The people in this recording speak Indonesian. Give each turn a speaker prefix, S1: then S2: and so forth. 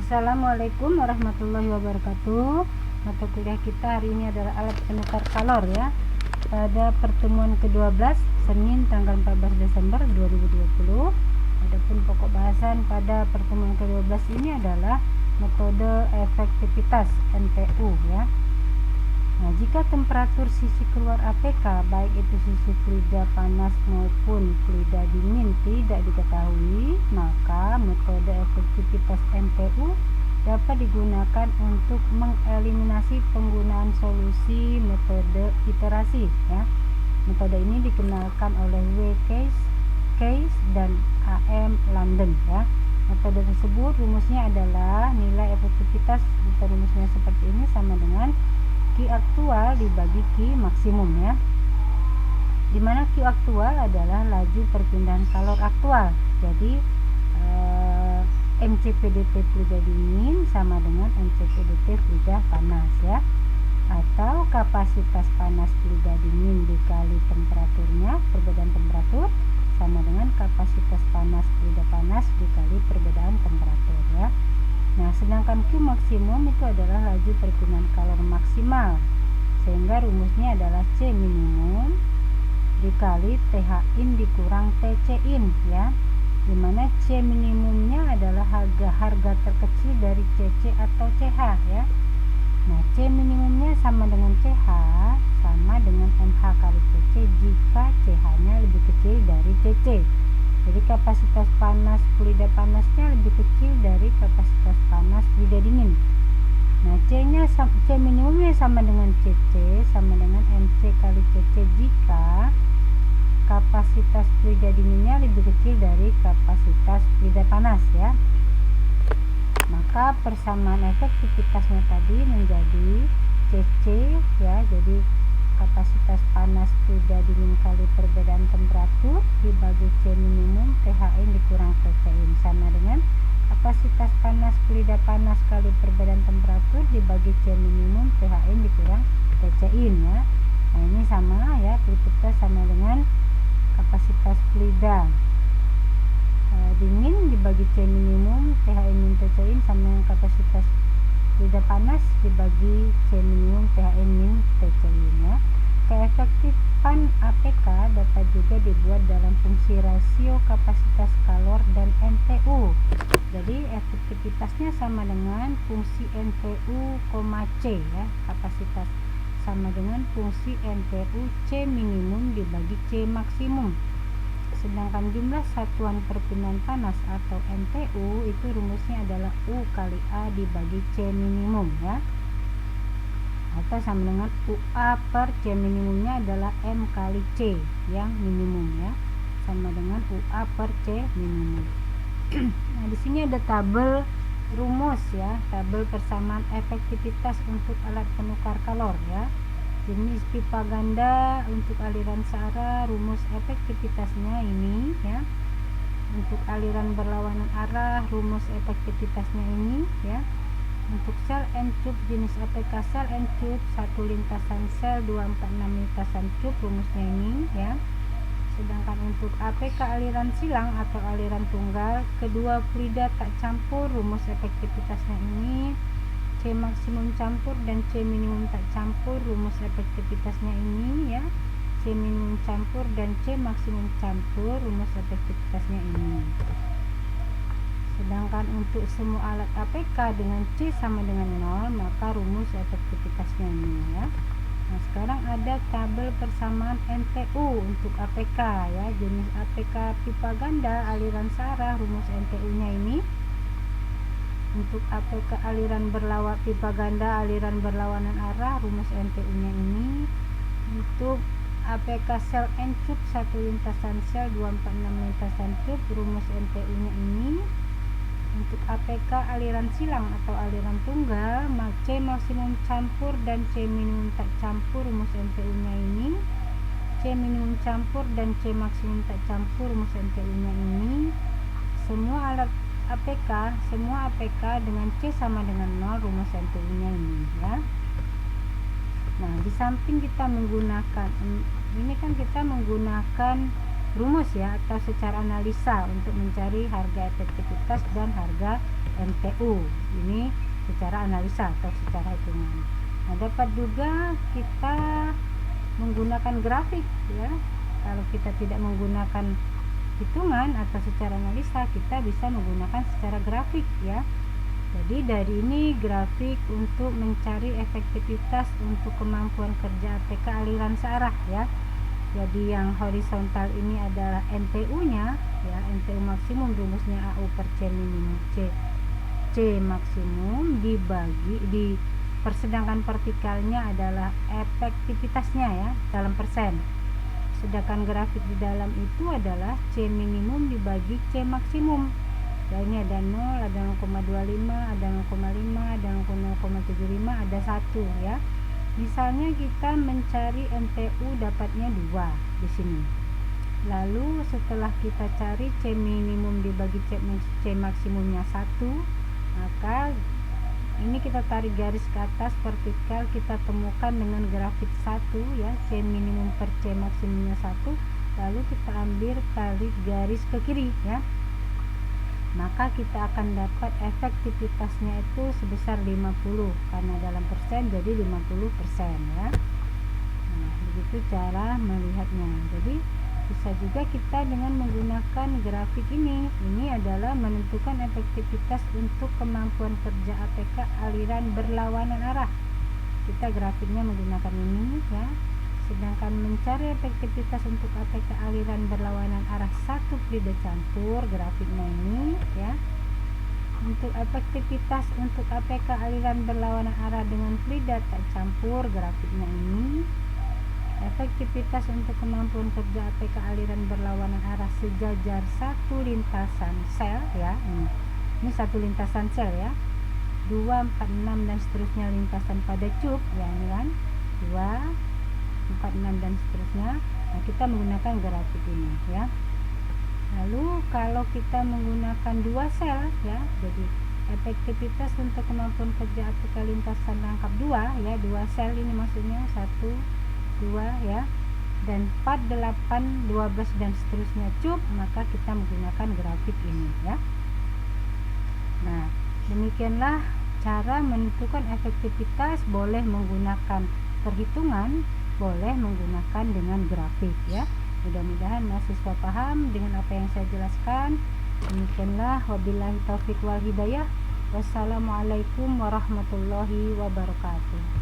S1: Assalamualaikum warahmatullahi wabarakatuh. Mata kuliah kita hari ini adalah alat penukar kalor ya. Pada pertemuan ke-12 Senin tanggal 14 Desember 2020. Adapun pokok bahasan pada pertemuan ke-12 ini adalah metode efektivitas MTU ya. Nah, jika temperatur sisi keluar APK baik itu sisi fluida panas maupun fluida dingin tidak diketahui, maka metode efektivitas MTU dapat digunakan untuk mengeliminasi penggunaan solusi metode iterasi ya. Metode ini dikenalkan oleh W. Case dan A.M. London ya. Metode tersebut rumusnya adalah nilai efektivitas, rumusnya seperti ini, sama dengan Q aktual dibagi Q maksimum ya, dimana Q aktual adalah laju perpindahan kalor aktual. Jadi MCPdT fluida dingin sama dengan MCPdT fluida panas ya, atau kapasitas panas fluida dingin dikali temperaturnya, perbedaan temperatur, sama dengan kapasitas panas fluida panas dikali perbedaan temperatur ya. Nah, sedangkan Q maksimum itu adalah laju perpindahan kalor maksimal, sehingga rumusnya adalah C minimum dikali TH in dikurang TC in ya, dimana C minimumnya adalah harga terkecil dari CC atau CH ya. Nah, C minimumnya sama dengan CH sama dengan MH kali CC jika CH nya lebih kecil dari CC. Jadi kapasitas panas fluida panasnya lebih kecil dari kapasitas panas fluida dingin. Nah, C minimumnya sama dengan CC sama dengan MC kali CC jika kapasitas fluida dinginnya lebih kecil dari kapasitas fluida panas ya. Maka persamaan efektivitasnya tadi menjadi CC ya, jadi kapasitas panas fluida dingin kali perbedaan temperatur dibagi C minimum THN dikurang TCin sama dengan kapasitas panas fluida panas kali perbedaan temperatur dibagi C minimum THN dikurang TCin ya. Nah, ini sama ya, efektivitas sama dengan kapasitas fluida dingin dibagi C minimum THN min TCin sama dengan kapasitas fluida panas dibagi C minimum THN min TCin ya. Keefektifan APK dapat juga dibuat dalam fungsi rasio kapasitas kalor dan MTU. Jadi efektivitasnya sama dengan fungsi MTU, C ya, kapasitas sama dengan fungsi MTU C minimum dibagi C maksimum. Sedangkan jumlah satuan perpindahan panas atau MTU itu rumusnya adalah U kali A dibagi C minimum ya, atau sama dengan UA per C minimumnya adalah M kali C yang minimum ya, sama dengan UA per C minimum. Nah, di sini ada tabel rumus ya, tabel persamaan efektivitas untuk alat penukar kalor ya. Jenis pipa ganda untuk aliran searah, rumus efektivitasnya ini ya. Untuk aliran berlawanan arah, rumus efektivitasnya ini ya. Untuk sel N-tube jenis APK sel N-tube 1 lintasan sel 246 lintasan tube, rumusnya ini ya. Sedangkan untuk APK aliran silang atau aliran tunggal, kedua fluida tak campur, rumus efektivitasnya ini. C maksimum campur dan C minimum tak campur, rumus efektivitasnya ini ya. C minimum campur dan C maksimum campur, rumus efektivitasnya ini. Sedangkan untuk semua alat APK dengan C sama dengan 0, maka rumus efektivitasnya ini ya. Nah, sekarang ada tabel persamaan MTU untuk APK ya. Jenis APK pipa ganda aliran searah, rumus MTU nya ini. Untuk APK aliran berlawanan pipa ganda aliran berlawanan arah, rumus MTU nya ini. Untuk APK sel N-tube 1 lintasan sel 246 lintasan tube, rumus MTU nya ini. Untuk APK aliran silang atau aliran tunggal, C maksimum campur dan C minimum tak campur, rumus MTU nya ini. C minimum campur dan C maksimum tak campur, rumus MTU nya ini. Semua alat APK, semua APK dengan C sama dengan 0, rumus MTU nya ini ya. Nah, di samping kita menggunakan ini kan kita menggunakan rumus ya, atau secara analisa untuk mencari harga efektivitas dan harga NTU. Ini secara analisa atau secara hitungan. Nah, dapat juga kita menggunakan grafik ya. Kalau kita tidak menggunakan hitungan atau secara analisa, kita bisa menggunakan secara grafik ya. Jadi dari ini grafik untuk mencari efektivitas untuk kemampuan kerja ATK aliran searah ya. Jadi yang horizontal ini adalah NTU-nya ya, NTU maksimum rumusnya AU per C minimum C maksimum dibagi sedangkan vertikalnya adalah efektivitasnya ya dalam persen. Sedangkan grafik di dalam itu adalah C minimum dibagi C maksimum. Ya, ini ada 0, ada 0,25, ada 0,5, ada 0,75, ada 1 ya. Misalnya kita mencari NTU dapatnya 2 di sini. Lalu setelah kita cari C minimum dibagi C maksimumnya 1, maka ini kita tarik garis ke atas vertikal, kita temukan dengan grafik 1 ya, C minimum per C maksimumnya 1. Lalu kita ambil tarik garis ke kiri ya. Maka kita akan dapat efektivitasnya itu sebesar 50 karena dalam persen jadi 50% ya. Nah, begitu cara melihatnya. Jadi bisa juga kita dengan menggunakan grafik ini adalah menentukan efektivitas untuk kemampuan kerja ATK aliran berlawanan arah. Kita grafiknya menggunakan ini ya. Sedangkan mencari efektivitas untuk ATK aliran berlawanan arah satu fluida campur, grafiknya ini ya. Untuk efektivitas untuk ATK aliran berlawanan arah dengan fluida tak campur, grafiknya ini. Efektivitas untuk kemampuan kerja ATK aliran berlawanan arah sejajar satu lintasan sel ya. Ini satu lintasan sel ya. 2, 4, 6 dan seterusnya lintasan pada cup ya, ini kan 2, 4, 6 dan seterusnya. Nah, kita menggunakan grafik ini ya. Lalu kalau kita menggunakan 2 sel ya, jadi efektivitas untuk kemampuan kerja ATK lintasan rangkap 2 ya, 2 sel ini maksudnya 1, 2 ya, dan 4, 8, 12 dan seterusnya cup, maka kita menggunakan grafik ini ya. Nah, demikianlah cara menentukan efektivitas, boleh menggunakan perhitungan, boleh menggunakan dengan grafik ya. Mudah-mudahan mahasiswa paham dengan apa yang saya jelaskan. Demikianlah, wabillahi taufiq wal hidayah. Wassalamualaikum warahmatullahi wabarakatuh.